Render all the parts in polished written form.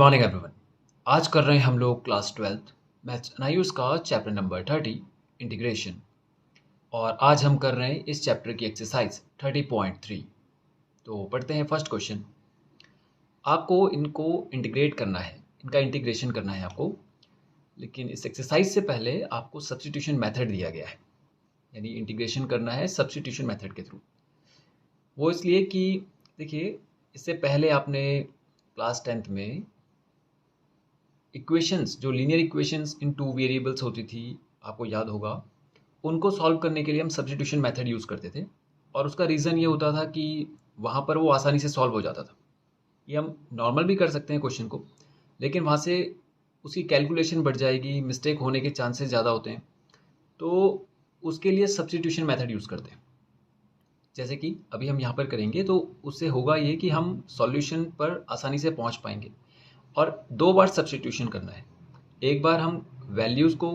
Morning everyone. आज कर रहे हैं हम लोग क्लास 12th मैथ्स एनआईयूज़ का चैप्टर नंबर 30 इंटीग्रेशन। और आज हम कर रहे हैं इस चैप्टर की एक्सरसाइज 30.3। तो पढ़ते हैं फर्स्ट क्वेश्चन। आपको इनको इंटीग्रेट करना है, इनका इंटीग्रेशन करना है आपको। लेकिन इस एक्सरसाइज से पहले आपको सब्स्टिट्यूशन मेथड दिया गया है, यानी इंटीग्रेशन करना है सब्स्टिट्यूशन मेथड के थ्रू। वो इसलिए कि देखिए, इससे पहले आपने क्लास 10th में इक्वेशंस, जो लीनियर इक्वेशंस इन टू वेरिएबल्स होती थी, आपको याद होगा, उनको सॉल्व करने के लिए हम सब्स्टिट्यूशन मेथड यूज़ करते थे। और उसका रीज़न ये होता था कि वहाँ पर वो आसानी से सॉल्व हो जाता था। ये हम नॉर्मल भी कर सकते हैं क्वेश्चन को, लेकिन वहाँ से उसकी कैलकुलेशन बढ़ जाएगी, मिस्टेक होने के चांसेस ज़्यादा होते हैं। तो उसके लिए सब्स्टिट्यूशन मेथड यूज़ करते हैं, जैसे कि अभी हम यहाँ पर करेंगे। तो उससे होगा ये कि हम सॉल्यूशन पर आसानी से पहुँच पाएंगे। और दो बार सब्स्टिट्यूशन करना है। एक बार हम वैल्यूज़ को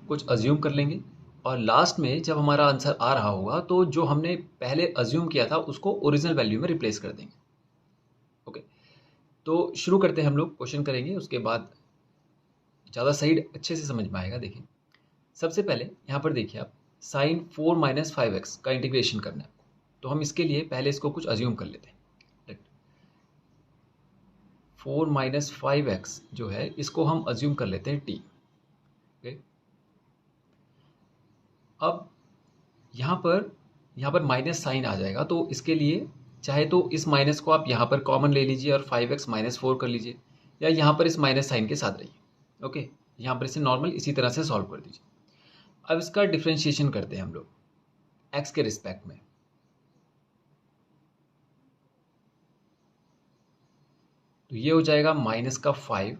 कुछ अज्यूम कर लेंगे, और लास्ट में जब हमारा आंसर आ रहा होगा तो जो हमने पहले अज्यूम किया था उसको ओरिजिनल वैल्यू में रिप्लेस कर देंगे। ओके, तो शुरू करते हैं। हम लोग क्वेश्चन करेंगे, उसके बाद ज़्यादा सही अच्छे से समझ में आएगा। देखिए, सबसे पहले यहाँ पर देखिए, आप साइन 4 - 5x का इंटीग्रेशन करना है। तो हम इसके लिए पहले इसको कुछ अज्यूम कर लेते हैं। 4 - 5x जो है, इसको हम अज्यूम कर लेते हैं t। ओके, अब यहाँ पर माइनस साइन आ जाएगा, तो इसके लिए चाहे तो इस माइनस को आप यहाँ पर कॉमन ले लीजिए और 5x - 4 कर लीजिए, या यहाँ पर इस माइनस साइन के साथ रहिए। ओके, यहाँ पर इसे नॉर्मल इसी तरह से सॉल्व कर दीजिए। अब इसका डिफ्रेंशिएशन करते हैं हम लोग x के रिस्पेक्ट में। तो ये हो जाएगा -5,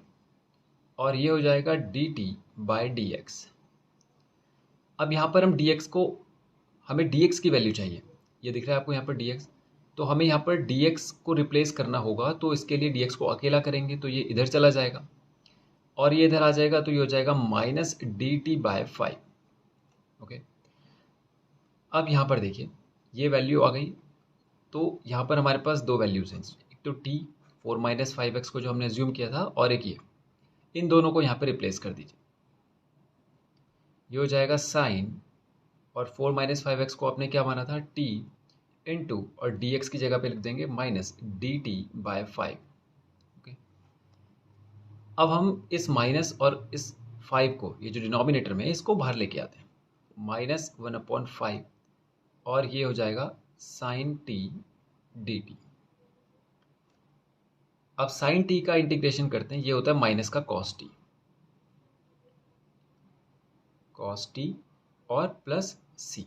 और ये हो जाएगा dt/dx। अब यहाँ पर हम dx को, हमें dx की वैल्यू चाहिए। ये दिख रहा है आपको यहाँ पर dx, तो हमें यहाँ पर dx को रिप्लेस करना होगा। तो इसके लिए dx को अकेला करेंगे तो ये इधर चला जाएगा, और ये इधर आ जाएगा, तो ये हो जाएगा -dt/5। ओके, अब यहाँ पर देखिए, ये वैल्यू आ गई। तो यहाँ पर हमारे पास दो वैल्यूज हैं, एक तो t 4 - 5x को जो हमने एज्यूम किया था, और एक ये। इन दोनों को यहाँ पर रिप्लेस कर दीजिए। ये हो जाएगा साइन, और 4 - 5x को आपने क्या माना था, t इंटू, और dx की जगह पे लिख देंगे -dt/5। ओके, अब हम इस माइनस और इस 5 को, ये जो डिनोमिनेटर में है, इसको बाहर लेके आते हैं। -1/5, और ये हो जाएगा साइन t dt। अब साइन t का इंटीग्रेशन करते हैं, ये होता है माइनस का cos t और प्लस c।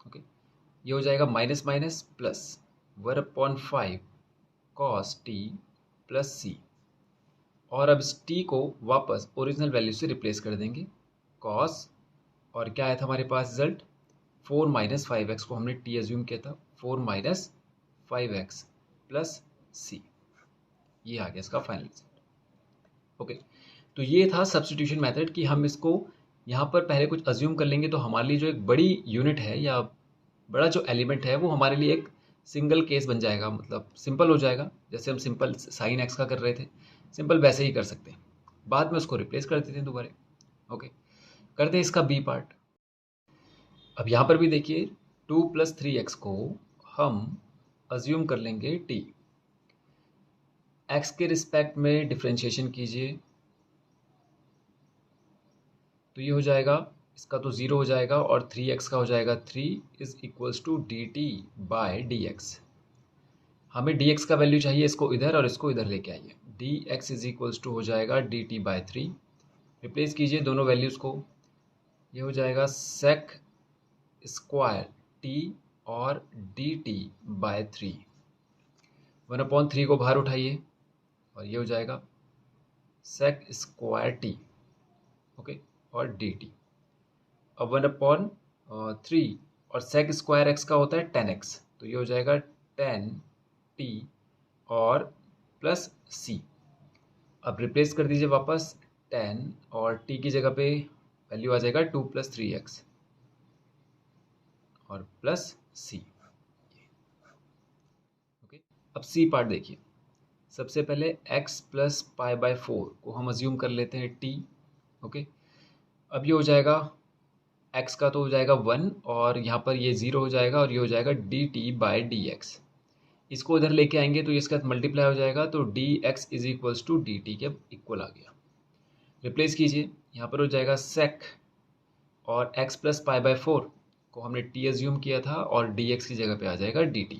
ओके, ये हो जाएगा minus minus plus 1/5 cos t plus c। और अब इस t को वापस ओरिजिनल वैल्यू से रिप्लेस कर देंगे, cos, और क्या आया था हमारे पास रिजल्ट, 4 - 5x को हमने t एज्यूम किया था, 4 - 5x प्लस c। ये आ गया इसका फाइनल रिजल्ट। ओके, तो ये था सब्स्टिट्यूशन मेथड कि हम इसको यहाँ पर पहले कुछ अज्यूम कर लेंगे, तो हमारे लिए जो एक बड़ी यूनिट है या बड़ा जो एलिमेंट है, वो हमारे लिए एक सिंगल केस बन जाएगा, मतलब सिंपल हो जाएगा। जैसे हम सिंपल साइन एक्स का कर रहे थे, सिंपल वैसे ही कर सकते हैं। बाद में उसको रिप्लेस कर देते हैं दोबारा। ओके, करते हैं इसका बी पार्ट। अब यहाँ पर भी देखिए, 2 + 3x को हम अज्यूम कर लेंगे t। x के रिस्पेक्ट में डिफ्रेंशिएशन कीजिए, तो ये हो जाएगा, इसका तो 0 हो जाएगा, और 3x का हो जाएगा 3 = dt/dx। हमें dx का वैल्यू चाहिए, इसको इधर और इसको इधर लेके आइए। dx = हो जाएगा dt/3। रिप्लेस कीजिए दोनों वैल्यूज़ को, ये हो जाएगा sec स्क्वायर t और dt/3। 1/3 को बाहर उठाइए, और ये हो जाएगा sec स्क्वायर t। ओके, और dt। अब 1/3, और sec स्क्वायर x का होता है 10x, तो ये हो जाएगा 10t और प्लस c। अब रिप्लेस कर दीजिए वापस, 10 और t की जगह पे वैल्यू आ जाएगा 2 + 3x और प्लस c। ओके, अब c पार्ट देखिए। सबसे पहले x प्लस पाई बाय 4 को हम अज्यूम कर लेते हैं t। ओके, अब ये हो जाएगा x का तो हो जाएगा 1 और यहाँ पर ये 0 हो जाएगा और ये हो जाएगा dt बाय डी एक्स। इसको इधर लेके आएंगे तो ये इसके साथ मल्टीप्लाई हो जाएगा, तो d x is equals to d t के इक्वल आ गया। रिप्लेस कीजिए, यहाँ पर हो जाएगा सेक और x प्लस पाई बाय 4 को हमने t एज्यूम किया था और dx की जगह पे आ जाएगा dt।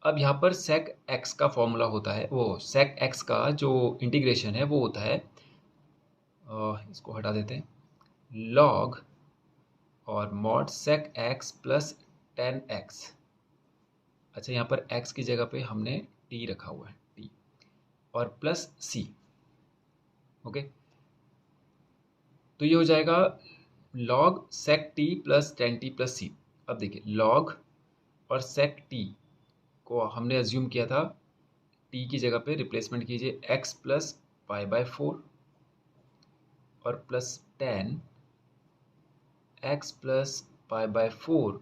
अब यहाँ पर sec x का फॉर्मूला होता है, वो sec x का जो इंटीग्रेशन है वो होता है, इसको हटा देते हैं, log और mod sec x plus 10x। अच्छा, यहाँ पर x की जगह पे हमने t रखा हुआ है, t और प्लस c। ओके, तो ये हो जाएगा log sec t plus 10t plus c। अब देखिए log और sec t को हमने अज्यूम किया था, t की जगह पे रिप्लेसमेंट कीजिए x प्लस पाई बाय 4 और plus 10 x plus pi by 4,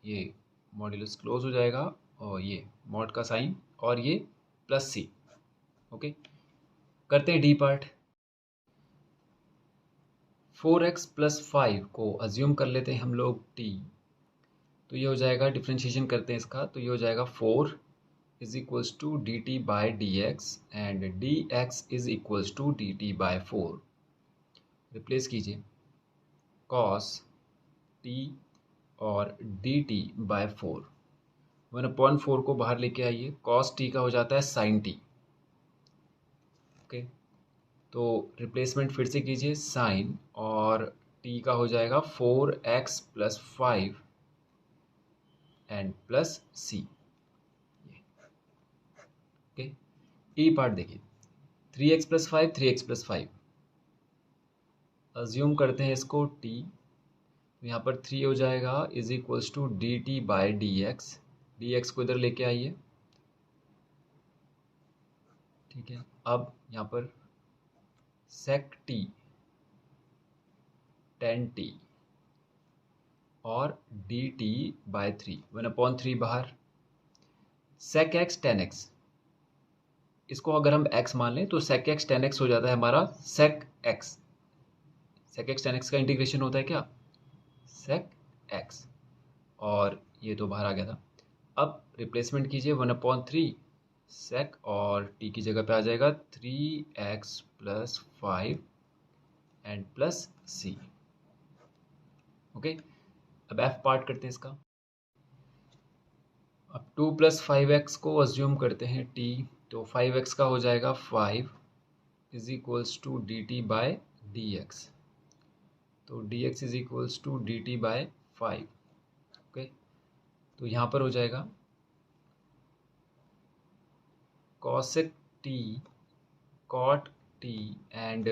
ये मॉड्यूलस क्लोज हो जाएगा और ये मॉड का साइन और ये प्लस c। ओके, करते हैं डी पार्ट। 4x प्लस 5 को अज्यूम कर लेते हैं हम लोग t, तो ये हो जाएगा, डिफ्रेंशिएशन करते हैं इसका, तो ये हो जाएगा 4 is equals to d t by d x and d x is equals to d t by 4। Replace कीजिए कॉस टी और डी टी बाई 4। 1/4 को बाहर लेके आइए, कॉस टी का हो जाता है साइन टी। ओके, तो रिप्लेसमेंट फिर से कीजिए, साइन और टी का हो जाएगा 4x plus 5 and plus C. Okay, E part देखिए, 3x plus 5, 3x plus 5 assume करते हैं इसको t, तो यहाँ पर 3 हो जाएगा is equals to d t by d x. D x को इधर लेके आइए, ठीक है। अब यहाँ पर sec t 10t और dt बाई 3, 1/3 बाहर, sec x 10x, इसको अगर हम x मान लें तो sec x 10x हो जाता है हमारा sec x। sec x 10x का इंटीग्रेशन होता है क्या, sec x, और ये तो बाहर आ गया था। अब रिप्लेसमेंट कीजिए, 1/3 sec और t की जगह पे आ जाएगा 3x plus 5 and plus c। Okay, अब f पार्ट करते हैं इसका। अब 2 प्लस 5x को अज्यूम करते हैं t, तो 5x का हो जाएगा 5 is equals to d t by d x, तो d x is equals to d t by 5। Okay, तो यहाँ पर हो जाएगा cosec t cot t and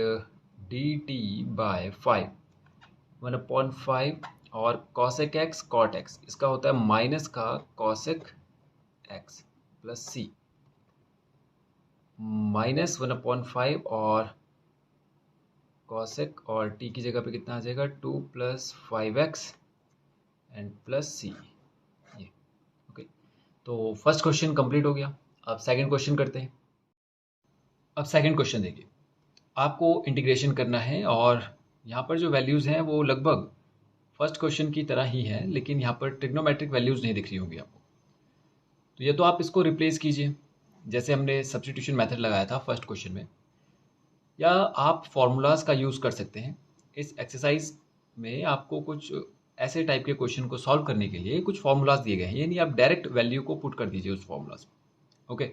d t by 5, 1/5 और cosec x cot x, इसका होता है माइनस का cosec x प्लस सी, माइनस 1/5 और cosec और t की जगह पे कितना आ जाएगा 2 plus 5x and plus c. ये ओके, तो फर्स्ट क्वेश्चन कंप्लीट हो गया। अब सेकंड क्वेश्चन करते हैं। अब सेकंड क्वेश्चन देखिए, आपको इंटीग्रेशन करना है और यहाँ पर जो वैल्यूज़ हैं वो लगभग फर्स्ट क्वेश्चन की तरह ही है, लेकिन यहाँ पर ट्रिग्नोमेट्रिक वैल्यूज़ नहीं दिख रही होंगी आपको। तो ये तो आप इसको रिप्लेस कीजिए जैसे हमने सब्स्टिट्यूशन मेथड लगाया था फर्स्ट क्वेश्चन में, या आप फार्मूलाज का यूज़ कर सकते हैं। इस एक्सरसाइज में आपको कुछ ऐसे टाइप के क्वेश्चन को सॉल्व करने के लिए कुछ फार्मूलाज दिए गए हैं, यानी आप डायरेक्ट वैल्यू को पुट कर दीजिए उस फार्मूलाज में। ओके,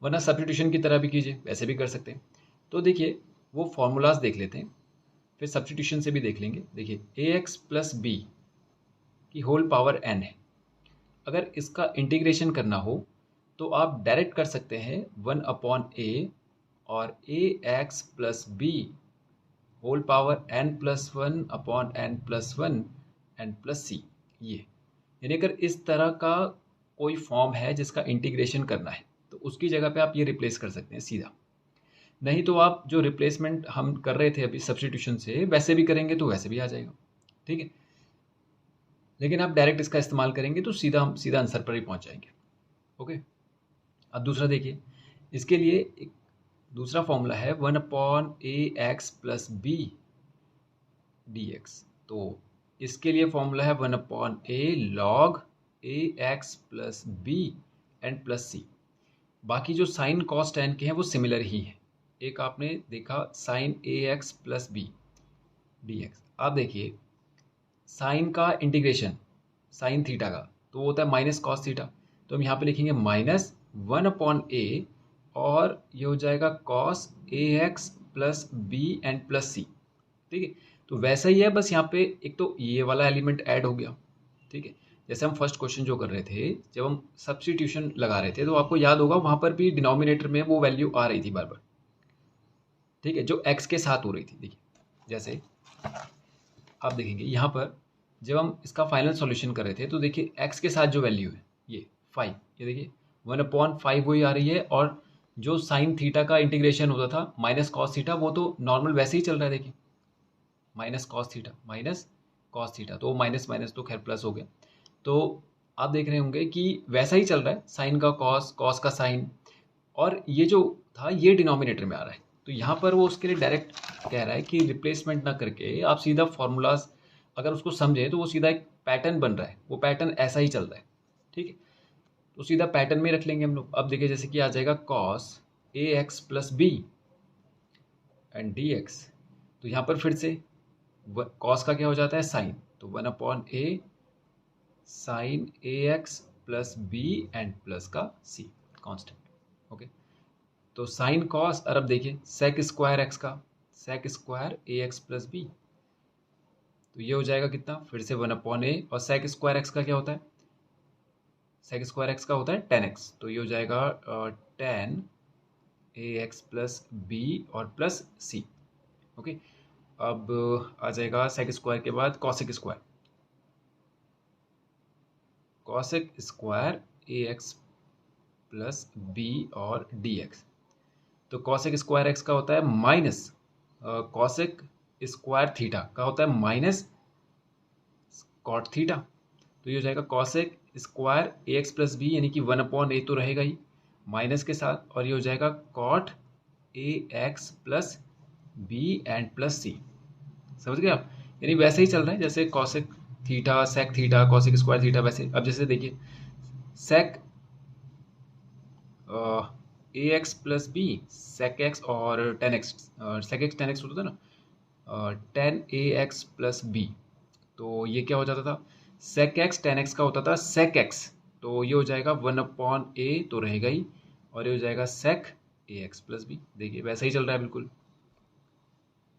वरना सब्स्टिट्यूशन की तरह भी कीजिए, वैसे भी कर सकते हैं। तो देखिए, वो फार्मूलाज देख लेते हैं, फिर सब्स्टिट्यूशन से भी देख लेंगे। देखिए, ए एक्स प्लस बी की होल पावर n है, अगर इसका इंटीग्रेशन करना हो तो आप डायरेक्ट कर सकते हैं 1/a और a x plus b whole power n plus 1/n+1 and plus c. ये यानी अगर इस तरह का कोई फॉर्म है जिसका इंटीग्रेशन करना है तो उसकी जगह पे आप ये रिप्लेस कर सकते हैं सीधा। नहीं तो आप जो रिप्लेसमेंट हम कर रहे थे अभी सब्स्टिट्यूशन से, वैसे भी करेंगे तो वैसे भी आ जाएगा, ठीक है। लेकिन आप डायरेक्ट इसका इस्तेमाल करेंगे तो सीधा हम सीधा आंसर पर ही पहुंच जाएंगे। ओके, अब दूसरा देखिए, इसके लिए एक दूसरा फॉर्मूला है 1/ax+b/dx। तो इसके लिए फॉर्मूला है 1/a log ax+b and +c। बाकी जो साइन कॉस टैन के हैं वो सिमिलर ही हैं। एक आपने देखा साइन ax+b/dx। आप देखिए साइन का इंटीग्रेशन साइन थीटा का तो होता है माइनस कॉस थीटा, तो हम यहाँ पे लिखेंगे -1/a और ये हो जाएगा कॉस ax+b एंड +c। ठीक है, तो वैसा ही है, बस यहाँ पे एक तो ये वाला एलिमेंट ऐड हो गया। ठीक है, जैसे हम फर्स्ट क्वेश्चन जो कर रहे थे, जब हम सब्स्टिट्यूशन लगा रहे थे तो आपको याद होगा वहाँ पर भी डिनोमिनेटर में वो वैल्यू आ रही थी बार बार। ठीक है, जो x के साथ हो रही थी। देखिए जैसे आप देखेंगे यहाँ पर जब हम इसका फाइनल सॉल्यूशन कर रहे थे तो देखिए x के साथ जो वैल्यू है ये 5, ये देखिए 1/5 वही आ रही है, और जो साइन थीटा का इंटीग्रेशन होता था माइनस कॉस थीटा वो तो नॉर्मल वैसे ही चल रहा है। देखिए माइनस कॉस थीटा तो माइनस माइनस तो खैर प्लस हो गया। तो आप देख रहे होंगे कि वैसा ही चल रहा है, साइन का कॉस, कॉस का साइन, और ये जो था ये डिनोमिनेटर में आ रहा है। तो यहाँ पर वो उसके लिए डायरेक्ट कह रहा है कि रिप्लेसमेंट ना करके आप सीधा फॉर्मूलाज अगर उसको समझे तो वो सीधा एक पैटर्न बन रहा है, वो पैटर्न ऐसा ही चल रहा है। ठीक है, तो सीधा पैटर्न में रख लेंगे हम लोग। अब देखिए जैसे कि आ जाएगा कॉस ax+b एंड dx। तो यहाँ पर फिर से कॉस का क्या हो जाता है साइन, तो 1/a sine ax+b and plus का c कांस्टेंट। ओके, तो साइन कॉस, और अब देखिए सेक स्क्वायर एक्स का सेक स्क्वायर ax+b, तो ये हो जाएगा कितना, फिर से 1/a, और सेक स्क्वायर एक्स का क्या होता है, सेक स्क्वायर एक्स का होता है tan x, तो ये हो जाएगा tan ax+b और प्लस c। ओके, अब आ जाएगा सेक स्क्वायर के बाद कॉसेक स्क्वायर ax+b और dx। तो कॉसेक स्क्वायर एक्स का होता है माइनस कॉसेक स्क्वायर थीटा का होता है माइनस कॉट थीटा, तो ये हो जाएगा कॉसेक स्क्वायर ax+b यानी कि 1/a तो रहेगा ही माइनस के साथ, और ये हो जाएगा cot ax+b and plus c। समझ गए आप, यानी वैसे ही चल रहा है जैसे cosec theta sec theta cosec square theta वैसे। अब जैसे देखिए सेक ax+b सेक एक्स और tan x, sec x tan x होता था ना, टेन ax+b, तो ये क्या हो जाता था, सेक एक्स टेन एक्स का होता था सेक एक्स, तो ये हो जाएगा 1/a तो रहेगा ही, और ये हो जाएगा सेक ax+b। देखिए वैसा ही चल रहा है बिल्कुल।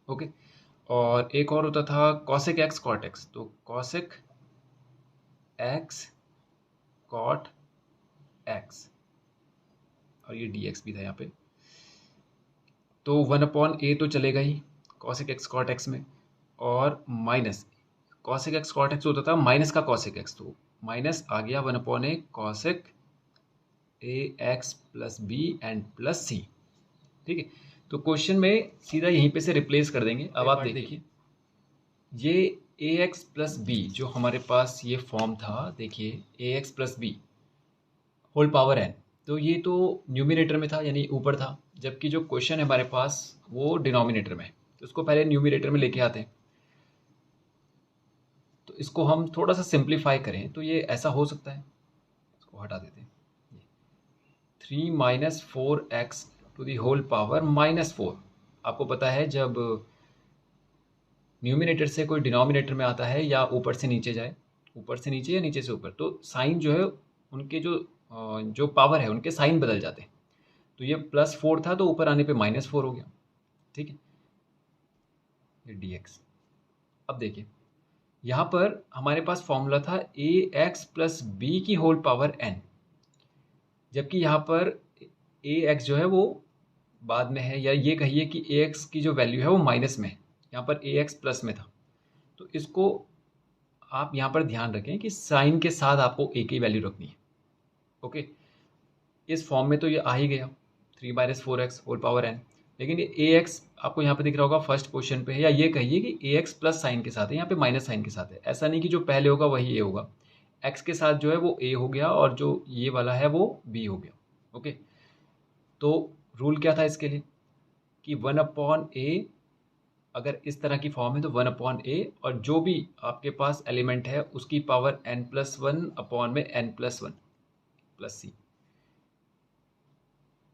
ओके, और एक और होता था कॉसेक एक्स कॉट एक्स, तो कॉसेक एक्स कॉट एक्स, और ये dx भी था यहाँ पे, तो 1/a तो चलेगा ही कॉसेक एक्स कॉट एक्स में, और minus cosec x cot x होता था माइनस का कॉसेक एक्स, तो माइनस आ गया 1/a cosec ax+b and plus c। ठीक है, तो क्वेश्चन में सीधा यहीं पे से रिप्लेस कर देंगे। अब आप देखिए ये ax+b जो हमारे पास ये फॉर्म था, देखिए ax+b होल पावर n, तो ये तो न्यूमिनेटर में था यानी ऊपर था, जबकि जो क्वेश्चन है हमारे पास वो डिनोमिनेटर में है, तो इसको पहले न्यूमिनेटर में लेके आते हैं। तो इसको हम थोड़ा सा सिंप्लीफाई करें तो ये ऐसा हो सकता है, इसको हटा देते हैं, 3 - 4x to the whole power -4। आपको पता है जब न्यूमिनेटर से कोई डिनोमिनेटर में आता है या ऊपर से नीचे जाए, ऊपर से नीचे या नीचे से ऊपर, तो साइन जो है उनके जो पावर है उनके साइन बदल जाते हैं। तो ये +4 था तो ऊपर आने पे -4 हो गया। ठीक है, ये dx। अब देखिए यहाँ पर हमारे पास फॉर्मूला था ax+b की होल पावर n, जबकि यहाँ पर ax जो है वो बाद में है, या ये कहिए कि ax की जो वैल्यू है वो माइनस में है, यहाँ पर ax प्लस में था। तो इसको आप यहाँ पर ध्यान रखें कि साइन के साथ आपको a की वैल्यू रखनी है। ओके, इस फॉर्म में तो ये आ ही गया 3 - 4x होल पावर n, लेकिन ये ax आपको यहाँ पे दिख रहा होगा फर्स्ट पोजीशन पे है, या ये कहिए कि ax प्लस साइन के साथ है, यहाँ पे माइनस साइन के साथ है। ऐसा नहीं कि जो पहले होगा वही a होगा, x के साथ जो है वो a हो गया और जो ये वाला है वो b हो गया। ओके, तो रूल क्या था इसके लिए कि 1/a, अगर इस तरह की फॉर्म है तो 1/a, और जो भी आपके पास एलिमेंट है उसकी पावर n+1 अपॉन में n+1 प्लस सी।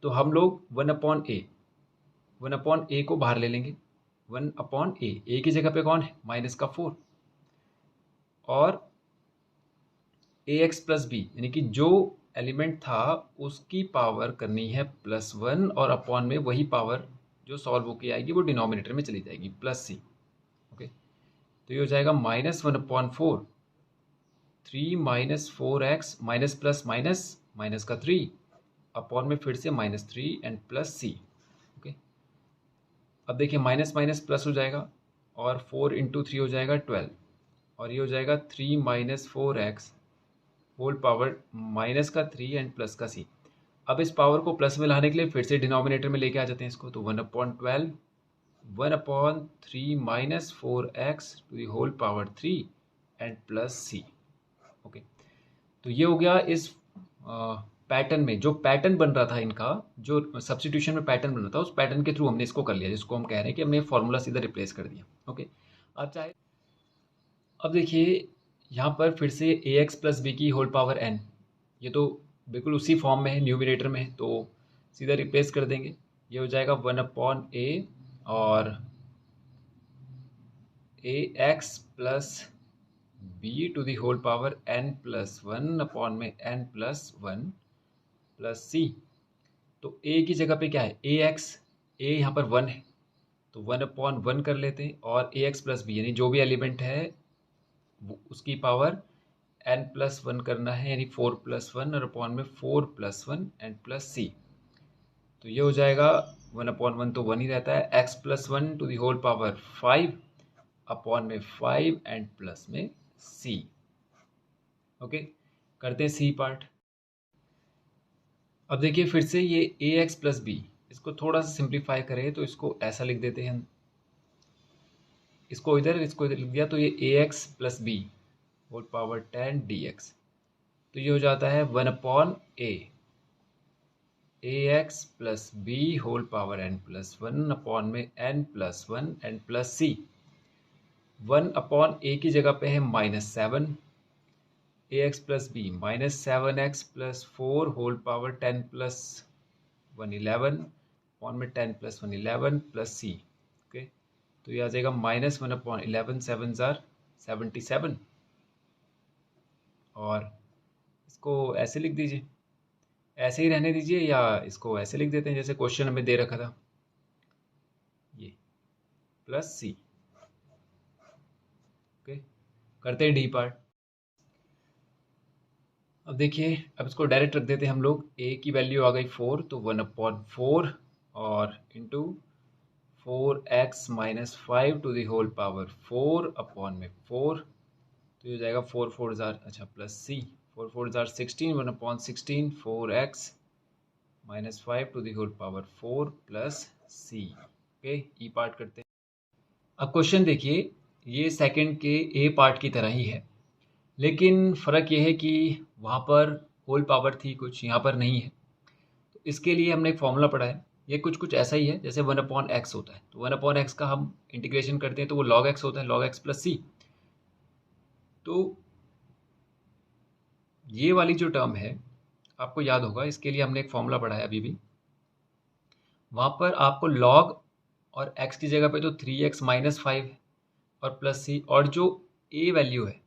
तो हम लोग 1/a को बाहर ले लेंगे। 1/a की जगह पे कौन है, माइनस का 4, और ax+b यानी कि जो एलिमेंट था उसकी पावर करनी है +1, और अपॉन में वही पावर जो सॉल्व होके आएगी वो डिनोमिनेटर में चली जाएगी, प्लस सी। ओके, तो ये हो जाएगा -1/4, 3 - 4x minus plus minus minus का 3 अपॉन में फिर से -3 एंड प्लस सी। ओके, अब देखिए माइनस माइनस प्लस हो जाएगा, और 4 × 3 हो जाएगा 12, और ये हो जाएगा 3 - 4x होल पावर माइनस का 3 एंड प्लस का सी। अब इस पावर को प्लस में लाने के लिए फिर से डिनोमिनेटर में लेके आ जाते हैं इसको, तो 1/12 1/3 - 4x to the whole power 3 and plus C. Okay, तो ये हो गया इस पैटर्न में जो पैटर्न बन रहा था इनका, जो सब्स्टिट्यूशन में पैटर्न बन रहा था, उस पैटर्न के थ्रू हमने इसको कर लिया, जिसको हम कह रहे हैं कि हमने फॉर्मूला सीधा रिप्लेस कर दिया। ओके, अब चाहे अब देखिए यहाँ पर फिर से ax+b की होल पावर n, ये तो बिल्कुल उसी फॉर्म में है, न्यूमिनेटर में है, तो सीधा रिप्लेस कर देंगे। ये हो जाएगा 1/a और ax+b to the whole power n+1 upon में n+1 प्लस सी। तो a की जगह पे क्या है, ax, a यहाँ पर 1 है तो 1/1 कर लेते हैं, और ax+b यानी जो भी एलिमेंट है उसकी पावर n+1 करना है, यानी 4+1, और अपॉन में 4+1 एंड प्लस सी। तो ये हो जाएगा 1/1 तो 1 ही रहता है, x+1 to the whole power 5 upon में 5 एंड प्लस में सी। ओके, करते हैं सी पार्ट। अब देखिए फिर से ये ax+b, इसको थोड़ा सा सिंप्लीफाई करें तो इसको ऐसा लिख देते हैं, इसको इधर लिख दिया, तो ये ax+b होल पावर 10 dx। तो ये हो जाता है 1/a ax+b whole power n+1 upon में n+1 and plus C. 1/a की जगह पे है -7, ax+b -7x + 4 whole power 10 + 1 11 upon में 10 + 1 11 प्लस सी। ओके, तो ये आ जाएगा -1/11, 7 ज़ार 77, और इसको ऐसे लिख दीजिए, ऐसे ही रहने दीजिए, या इसको ऐसे लिख देते हैं जैसे क्वेश्चन हमें दे रखा था, ये प्लस सी। ओके, करते हैं डी पार्ट। अब देखिए, अब इसको डायरेक्ट रख देते हैं हम लोग, a की वैल्यू आ गई 4, तो 1/4 और into 4x - 5 to the whole power 4 upon में 4, तो ये हो जाएगा 4 4 ज़ार, अच्छा प्लस सी, 4 4 ज़ार 16, 1/16 4x - 5 to the whole power 4 plus C. Okay, E part करते हैं। अब क्वेश्चन देखिए, ये सेकंड के ए पार्ट की तरह ही है, लेकिन फ़र्क ये है कि वहाँ पर होल पावर थी कुछ, यहाँ पर नहीं है। तो इसके लिए हमने एक फॉर्मूला पढ़ा है, ये कुछ कुछ ऐसा ही है जैसे 1/x होता है, तो 1/x का हम इंटीग्रेशन करते हैं तो वो log x होता है, log x प्लस सी। तो ये वाली जो टर्म है आपको याद होगा, इसके लिए हमने एक फॉर्मूला पढ़ा है अभी भी, वहाँ पर आपको log और x की जगह पे तो 3x - 5 है और प्लस सी, और जो a वैल्यू है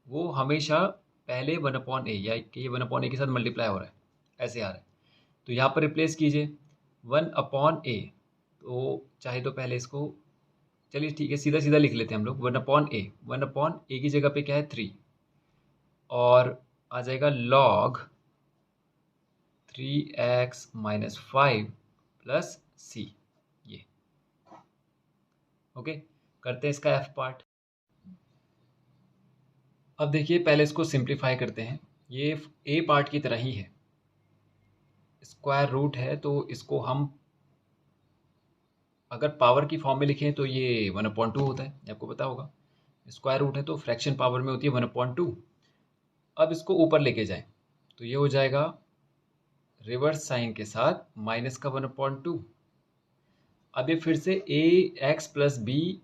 वो हमेशा पहले 1/a, या कि 1/a के साथ मल्टीप्लाई हो रहा है, ऐसे आ रहा है। तो यहाँ पर रिप्लेस कीजिए 1/a, तो चाहे तो पहले इसको, चलिए ठीक है, सीधा सीधा लिख लेते हैं हम लोग 1/a। 1/a की जगह पे क्या है 3, और आ जाएगा log 3x - 5 प्लस सी, ये। ओके, करते हैं इसका f पार्ट। अब देखिए पहले इसको सिंप्लीफाई करते हैं, ये a पार्ट की तरह ही है, स्क्वायर रूट है, तो इसको हम अगर पावर की फॉर्म में लिखें तो ये 1/2 होता है, आपको पता होगा। स्क्वायर रूट है तो फ्रैक्शन पावर में होती है 1/2। अब इसको ऊपर लेके जाएं तो ये हो जाएगा रिवर्स साइन के साथ माइनस का 1/2। अब ये फिर से ए एक्स प्लस बी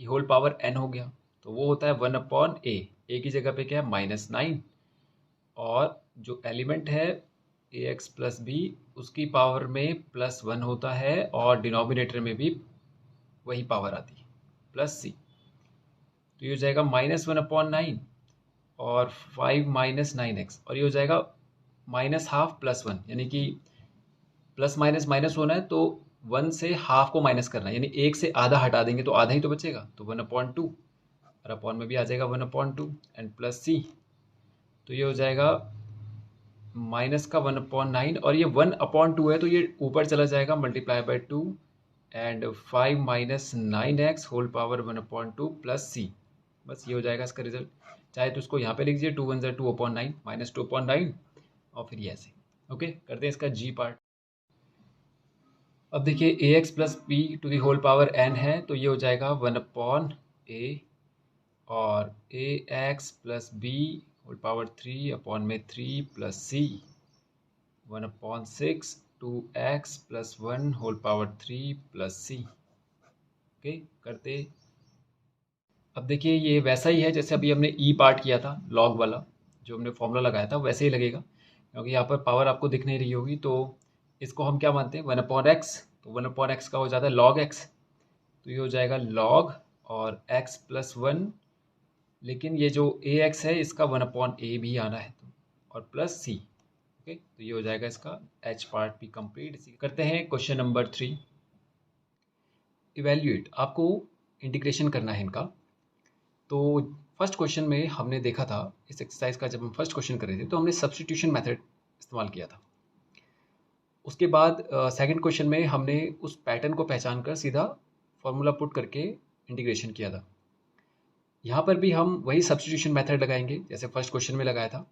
की होल पावर n हो गया, तो वो होता है 1/a। ए की जगह पे क्या है -9, और जो एलिमेंट है ए एक्स प्लस बी उसकी पावर में +1 होता है और डिनोमिनेटर में भी वही पावर आती है +c। तो ये हो जाएगा -1/9 और 5 माइनस 9x, और ये हो जाएगा -½ +1, यानी कि प्लस माइनस माइनस होना है तो 1 से हाफ को माइनस करना है, यानी 1 से आधा हटा देंगे तो आधा ही तो बचेगा, तो 1/2, और अपॉन में भी आ जाएगा 1/2 एंड प्लस c। तो ये हो जाएगा माइनस का 1/9, और ये 1/2 है तो ये ऊपर चला जाएगा multiply by 2 and 5 minus 9x whole power 1/2 plus c। बस ये हो जाएगा इसका रिजल्ट। चाहे तो उसको यहाँ पे लिख दीजिए 2 1 2/9 -2/9, और फिर ये ऐसे। ओके, करते हैं इसका जी पार्ट। अब देखिए a x plus b to the whole power n है, तो ये हो जाएगा 1/a, और a x plus b whole power 3/3 plus c 1/6 2x plus 1 whole power 3 plus c। Okay, करते। अब देखिए ये वैसा ही है जैसे अभी हमने ई पार्ट किया था, लॉग वाला जो हमने फॉर्मूला लगाया था वैसे ही लगेगा, क्योंकि यहाँ पर पावर आपको दिख नहीं रही होगी। तो इसको हम क्या मानते हैं 1/x, तो 1/x का हो जाता है log x, तो ये हो जाएगा log और x प्लस 1, लेकिन ये जो ए एक्स है इसका 1/a भी आना है, तो और प्लस c। ओके, तो ये हो जाएगा इसका h पार्ट भी कंप्लीट। करते हैं क्वेश्चन नंबर 3। इवेल्युएट, आपको इंटीग्रेशन करना है इनका। तो फर्स्ट क्वेश्चन में हमने देखा था इस एक्सरसाइज का, जब हम फर्स्ट क्वेश्चन कर रहे थे तो हमने सब्स्टिट्यूशन मेथड इस्तेमाल किया था। उसके बाद सेकंड क्वेश्चन में हमने उस पैटर्न को पहचान कर सीधा फॉर्मूला पुट करके इंटीग्रेशन किया था। यहाँ पर भी हम वही सब्स्टिट्यूशन मेथड लगाएंगे जैसे फर्स्ट क्वेश्चन में लगाया था।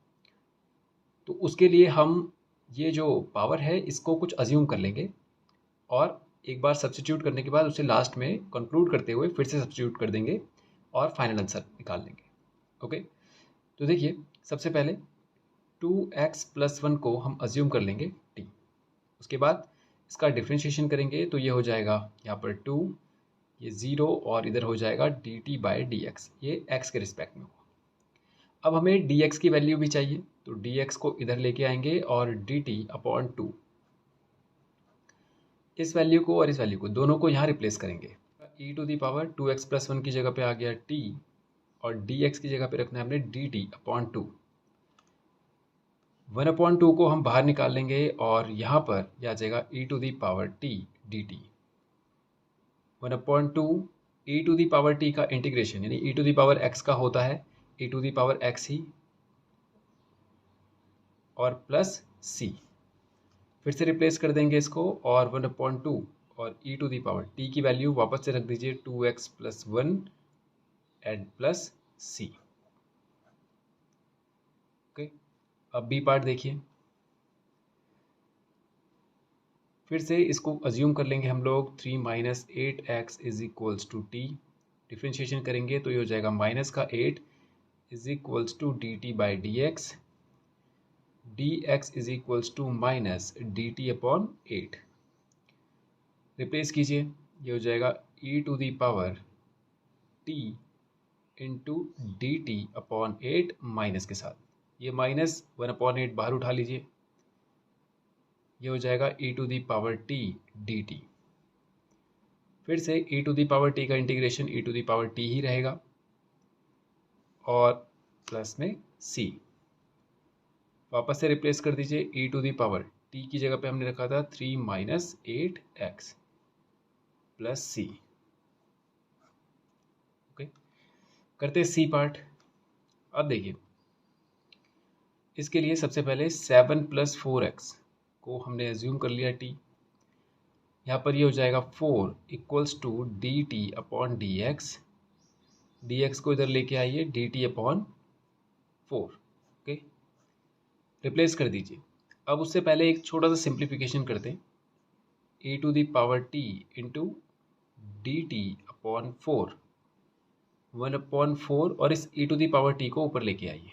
तो उसके लिए हम ये जो पावर है इसको कुछ अज्यूम कर लेंगे, और एक बार सब्स्टिट्यूट करने के बाद उसे लास्ट में कंक्लूड करते हुए फिर से सब्स्टिट्यूट कर देंगे और फाइनल आंसर निकाल लेंगे। ओके, तो देखिए सबसे पहले 2x प्लस 1 को हम अज्यूम कर लेंगे t। उसके बाद इसका डिफ्रेंशिएशन करेंगे तो ये हो जाएगा यहाँ पर 2, ये 0, और इधर हो जाएगा dt बाई डी एक्स, ये x के रिस्पेक्ट में होगा। अब हमें dx की वैल्यू भी चाहिए, तो dx को इधर लेके आएंगे और dt/2, इस वैल्यू को और इस वैल्यू को दोनों को यहाँ रिप्लेस करेंगे। e⁻² 2x प्लस 1 की जगह पे आ गया t, और dx की जगह पे रखना है हमने dt/2। 1/2 को हम बाहर निकाल लेंगे और यहाँ पर यह आ जाएगा e⁻t dt। 1/2 e⁻t का इंटीग्रेशन यानी e⁻x का होता है e⁻x ही और प्लस c। फिर से रिप्लेस कर देंगे इसको, और 1/2 और e⁻t की वैल्यू वापस से रख दीजिए 2x plus 1 and plus c। Okay, अब बी पार्ट देखिए। फिर से इसको अज्यूम कर लेंगे हम लोग 3 minus 8x is equals to t. Differentiation करेंगे तो ये हो जाएगा माइनस का 8 is equals to d t by d x, d x is equals to minus d t upon 8। Replace कीजिए, ये हो जाएगा e⁻t into d t upon 8 minus के साथ, ये माइनस 1/8 बाहर उठा लीजिए, ये हो जाएगा e⁻t dt। फिर से e⁻t का इंटीग्रेशन e⁻t ही रहेगा, और प्लस में c। वापस से रिप्लेस कर दीजिए, e⁻t की जगह पे हमने रखा था 3 minus 8x plus c। Okay, करते हैं सी पार्ट। अब देखिए इसके लिए सबसे पहले 7 प्लस 4x को हमने एज्यूम कर लिया t। यहाँ पर ये हो जाएगा 4 equals to d t upon d x, d x को इधर लेके आइए dt अपॉन 4। ओके, रिप्लेस कर दीजिए। अब उससे पहले एक छोटा सा सिंप्लीफिकेशन करते हैं, e⁻t into d t upon 4 1/4, और इस e⁻t को ऊपर लेके आइए,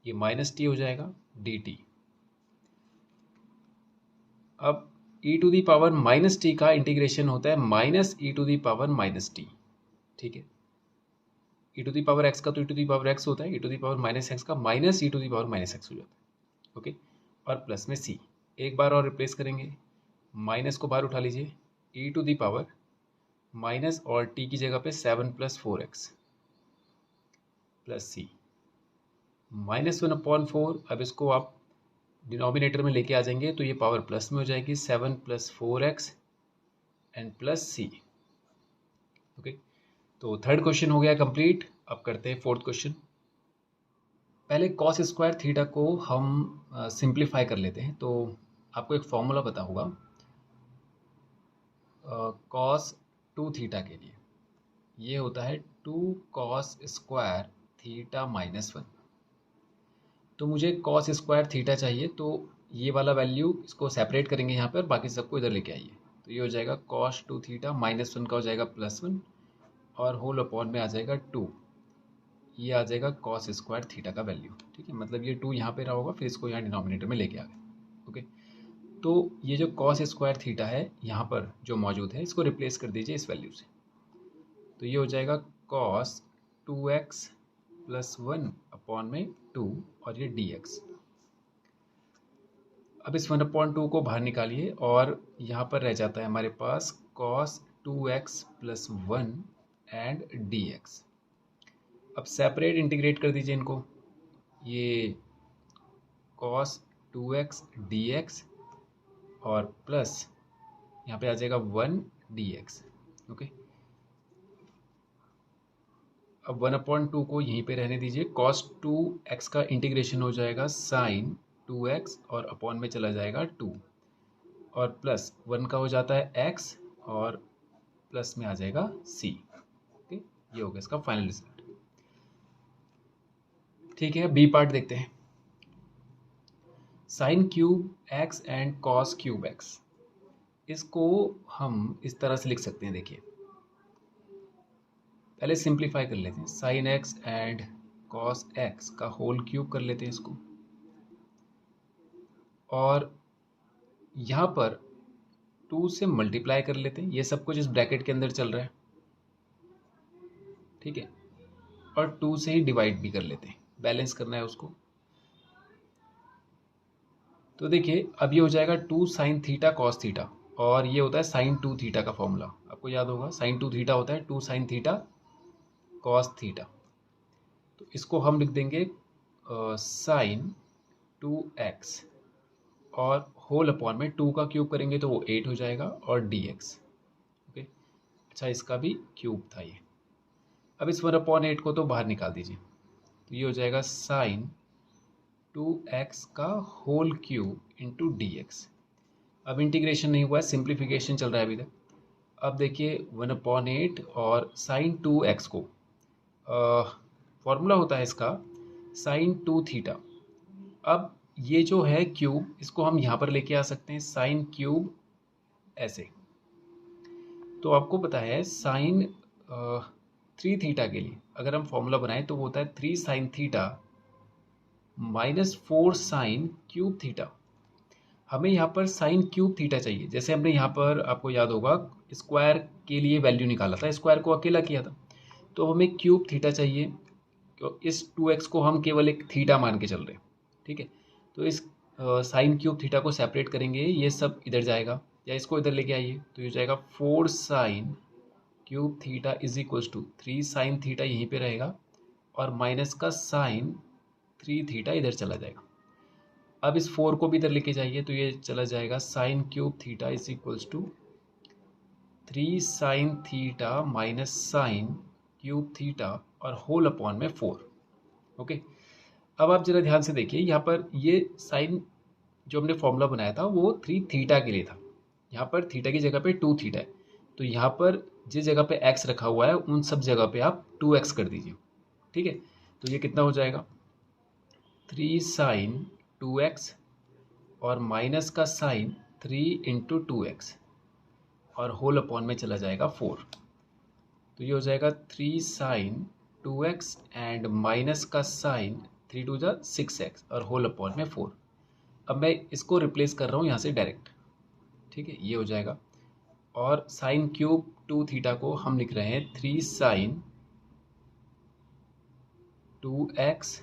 ये माइनस टी हो जाएगा dt। अब e to the power minus t का इंटीग्रेशन होता है minus e to the power minus t, ठीक है। e to the power x का तो e to the power x होता है, e to the power minus x का minus e to the power minus x हो जाता है, ओके। और प्लस में c, एक बार और रिप्लेस करेंगे, माइनस को बाहर उठा लीजिए, e to the power minus और t की जगह पे 7 + 4x प्लस c -1/4। अब इसको आप डिनोमिनेटर में लेके आ जाएंगे तो ये पावर प्लस में हो जाएगी, 7 + 4x and plus c, okay. तो थर्ड क्वेश्चन हो गया कंप्लीट। अब करते हैं फोर्थ क्वेश्चन। पहले कॉस स्क्वायर थीटा को हम सिंप्लीफाई कर लेते हैं। तो आपको एक फॉर्मूला पता होगा कॉस 2 थीटा के लिए, ये होता है 2 कॉस स्क्वायर थीटा -1। तो मुझे कॉस स्क्वायर थीटा चाहिए, तो ये वाला वैल्यू इसको सेपरेट करेंगे यहाँ पर, बाकी सबको इधर लेके आइए। तो ये हो जाएगा कॉस 2 थीटा -1 का हो जाएगा +1 और होल अपॉन में आ जाएगा 2, ये आ जाएगा कॉस स्क्वायर थीटा का वैल्यू, ठीक है। मतलब ये 2 यहाँ पे रहा होगा, फिर इसको यहाँ डिनोमिनेटर में लेके आ गए, ओके। तो ये जो कॉस स्क्वायर थीटा है यहाँ पर जो मौजूद है, इसको रिप्लेस कर दीजिए इस वैल्यू से। तो ये हो जाएगा कॉस 2x + 1 अपॉन में 2 और ये dx। अब इस 1/2 को बाहर निकालिए और यहाँ पर रह जाता है हमारे पास कॉस 2x + 1 एंड dx। अब सेपरेट इंटीग्रेट कर दीजिए इनको, ये cos 2x dx और प्लस यहाँ पे आ जाएगा 1 dx, ओके। अब 1/2 को यहीं पे रहने दीजिए, cos 2x का इंटीग्रेशन हो जाएगा sin 2x और अपॉन में चला जाएगा 2 और प्लस 1 का हो जाता है x और प्लस में आ जाएगा c, ओके। ये हो गया इसका फाइनल रिजल्ट, ठीक है। बी पार्ट देखते हैं। Sine cube x and cos cube x, इसको हम इस तरह से लिख सकते हैं। देखिए पहले सिंप्लीफाई कर लेते हैं, sine x and cos x का होल क्यूब कर लेते हैं इसको, और यहाँ पर 2 से मल्टीप्लाई कर लेते हैं। ये सब कुछ इस ब्रैकेट के अंदर चल रहा है, ठीक है। और 2 से ही डिवाइड भी कर लेते हैं, बैलेंस करना है उसको। तो देखिए अब ये हो जाएगा 2 साइन थीटा कॉस थीटा, और ये होता है साइन 2 थीटा का फॉर्मूला, आपको याद होगा। साइन 2 थीटा होता है 2 साइन थीटा कॉस थीटा। तो इसको हम लिख देंगे साइन 2x और होल अपॉन में 2 का क्यूब करेंगे तो वो 8 हो जाएगा और dx, ओके। अच्छा इसका भी क्यूब था ये। अब इस 1/8 को तो बाहर निकाल दीजिए, तो ये हो जाएगा साइन 2x का होल क्यूब इंटू dx। अब इंटीग्रेशन नहीं हुआ है, सिंप्लीफिकेशन चल रहा है अभी तक। अब देखिए 1/8 और साइन 2x को फॉर्मूला होता है इसका साइन 2 थीटा। अब ये जो है क्यूब, इसको हम यहाँ पर लेके आ सकते हैं, साइन क्यूब ऐसे। तो आपको पता है साइन 3 थीटा के लिए अगर हम फॉर्मूला बनाएं तो वो होता है 3 sine theta -4 sine cube theta. हमें यहाँ पर साइन क्यूब थीटा चाहिए। जैसे हमने यहाँ पर, आपको याद होगा, स्क्वायर के लिए वैल्यू निकाला था, स्क्वायर को अकेला किया था, तो हमें क्यूब थीटा चाहिए। तो इस 2x को हम केवल एक थीटा मान के चल रहे हैं, ठीक है। तो इस साइन क्यूब थीटा को सेपरेट करेंगे, ये सब इधर जाएगा, या इसको इधर लेके आइए, तो ये जाएगा 4 sine cube theta is equals to 3 sine theta यहीं पे रहेगा और माइनस का साइन 3 थीटा इधर चला जाएगा। अब इस 4 को भी इधर लेके जाइए, तो ये चला जाएगा sine cube theta is equals to 3 sine theta minus sine cube theta और होल अपॉन में 4, ओके। अब आप जरा ध्यान से देखिए, यहाँ पर ये साइन जो हमने फॉर्मूला बनाया था वो 3 थीटा के लिए था, यहाँ पर थीटा की जगह पे 2 थीटा है। तो यहाँ पर जिस जगह पे x रखा हुआ है उन सब जगह पे आप 2x कर दीजिए, ठीक है। तो ये कितना हो जाएगा 3 साइन 2x और माइनस का साइन 3 इंटू 2x और होल अपॉन में चला जाएगा 4। तो ये हो जाएगा 3 साइन 2x एंड माइनस का साइन 3 2 6x और होल अपॉन में 4। अब मैं इसको रिप्लेस कर रहा हूँ यहाँ से डायरेक्ट, ठीक है, ये हो जाएगा। और साइन क्यूब 2 थीटा को हम लिख रहे हैं 3 साइन 2x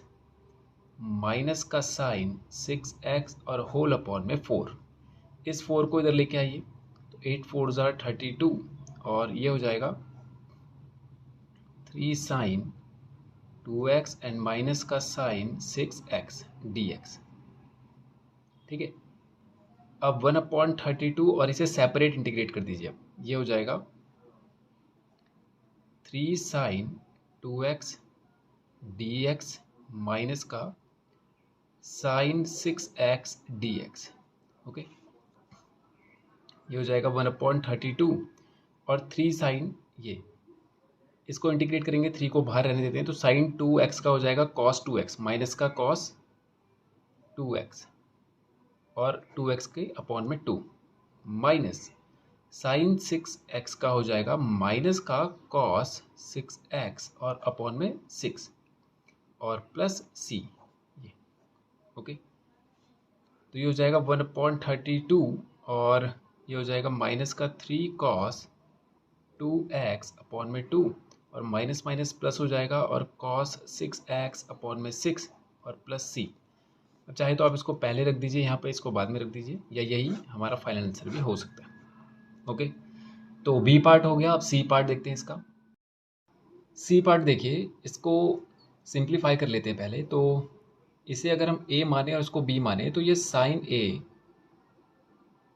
माइनस का साइन 6x और होल अपॉन में 4। इस 4 को इधर लेके आइए, तो 8 4 ज़ा 32 और ये हो जाएगा 3 साइन 2x एंड माइनस का साइन 6x dx। ठीक है, अब 1/32 और इसे सेपरेट इंटीग्रेट कर दीजिए। अब ये हो जाएगा 3 साइन 2x dx माइनस का साइन 6x dx। ओके, ये हो जाएगा 1/32 और 3 साइन, ये इसको इंटीग्रेट करेंगे, 3 को बाहर रहने देते हैं, तो साइन 2x का हो जाएगा कॉस 2x माइनस का कॉस 2x और 2x के अपॉन में 2 माइनस साइन 6x का हो जाएगा माइनस का कॉस 6x और अपॉन में 6 और प्लस c, ये ओके। तो ये हो जाएगा 1/32 और ये हो जाएगा माइनस का 3 कॉस 2x अपॉन में 2 और माइनस माइनस प्लस हो जाएगा और कॉस 6x अपॉन में 6 और प्लस c। अब चाहे तो आप इसको पहले रख दीजिए यहाँ पे, इसको बाद में रख दीजिए, या यही हमारा फाइनल आंसर भी हो सकता है। ओके, तो बी पार्ट हो गया। अब सी पार्ट देखते हैं इसका। सी पार्ट देखिए, इसको सिंप्लीफाई कर लेते हैं पहले। तो इसे अगर हम a माने और इसको b माने तो ये साइन a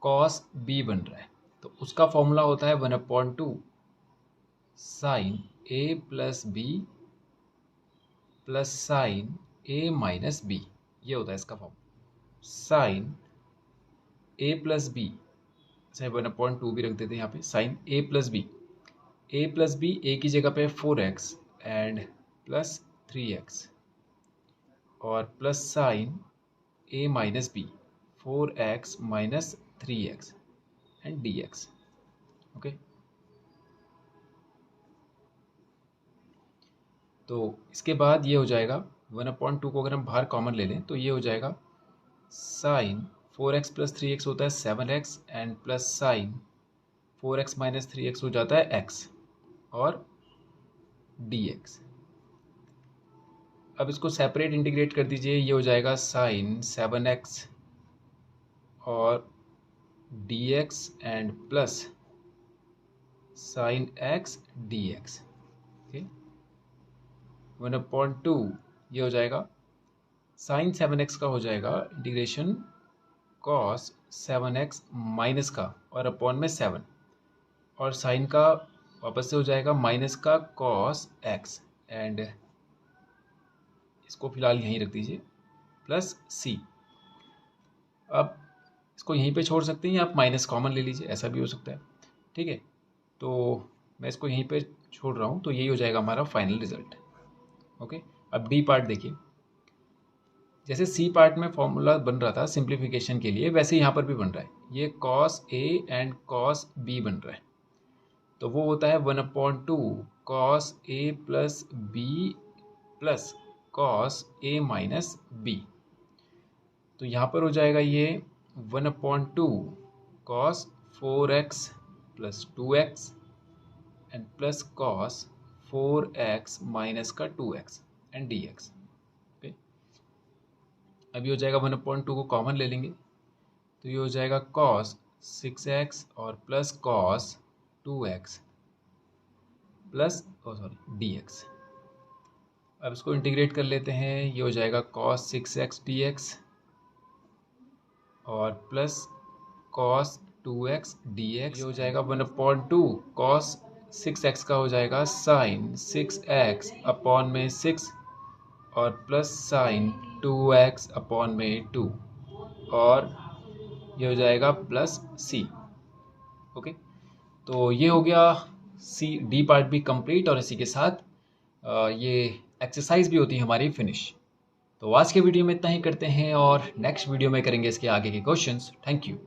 कॉस b बन रहा है। तो उसका फॉर्मूला होता है 1/2 sine a plus b plus sine a minus b। ये होता है इसका form, sine a plus b, चाहे 1/2 भी रख देते हैं यहाँ पे, sine a plus b. a plus b a की जगह पे 4x एंड प्लस 3x और plus sine a minus b 4x minus 3x and dx। Okay, तो इसके बाद ये हो जाएगा 1/2 को अगर हम बाहर कॉमन ले लें तो ये हो जाएगा साइन 4x प्लस 3x होता है 7x and plus sign 4x minus 3x हो जाता है x और dx। अब इसको सेपरेट इंटीग्रेट कर दीजिए, ये हो जाएगा साइन 7x और dx and plus sign x dx। Okay, 1/2 ये हो जाएगा साइन 7x का हो जाएगा इंटीग्रेशन कॉस 7x माइनस का और अपॉन में 7 और साइन का वापस से हो जाएगा माइनस का कॉस x एंड इसको फिलहाल यहीं रख दीजिए प्लस c। अब इसको यहीं पे छोड़ सकते हैं या आप माइनस कॉमन ले लीजिए, ऐसा भी हो सकता है। ठीक है, तो मैं इसको यहीं पे छोड़ रहा हूँ, तो यही हो जाएगा हमारा फाइनल रिजल्ट। ओके, अब डी पार्ट देखिए, जैसे सी पार्ट में फॉर्मूला बन रहा था सिंप्लीफिकेशन के लिए, वैसे यहाँ पर भी बन रहा है। ये cos a and cos b बन रहा है, तो वो होता है 1/2 cos a plus b plus cos a minus b. तो यहाँ पर हो जाएगा ये 1/2 cos 4x plus 2x and plus cos 4x minus का 2x एंड dx। ओके, अभी हो जाएगा 1/2 को कॉमन ले लेंगे, तो ये हो जाएगा कॉस 6x और plus cos 2x plus dx। अब इसको इंटीग्रेट कर लेते हैं, ये हो जाएगा कॉस 6x dx और प्लस कॉस 2x dx। ये हो जाएगा 1/2 कॉस 6x का हो जाएगा साइन 6x अपॉन में 6 और प्लस साइन 2x अपॉन में 2 और ये हो जाएगा प्लस c। ओके, तो ये हो गया सी डी पार्ट भी कंप्लीट और इसी के साथ ये एक्सरसाइज भी होती है हमारी फिनिश। तो आज के वीडियो में इतना ही करते हैं और नेक्स्ट वीडियो में करेंगे इसके आगे के क्वेश्चंस। Thank you.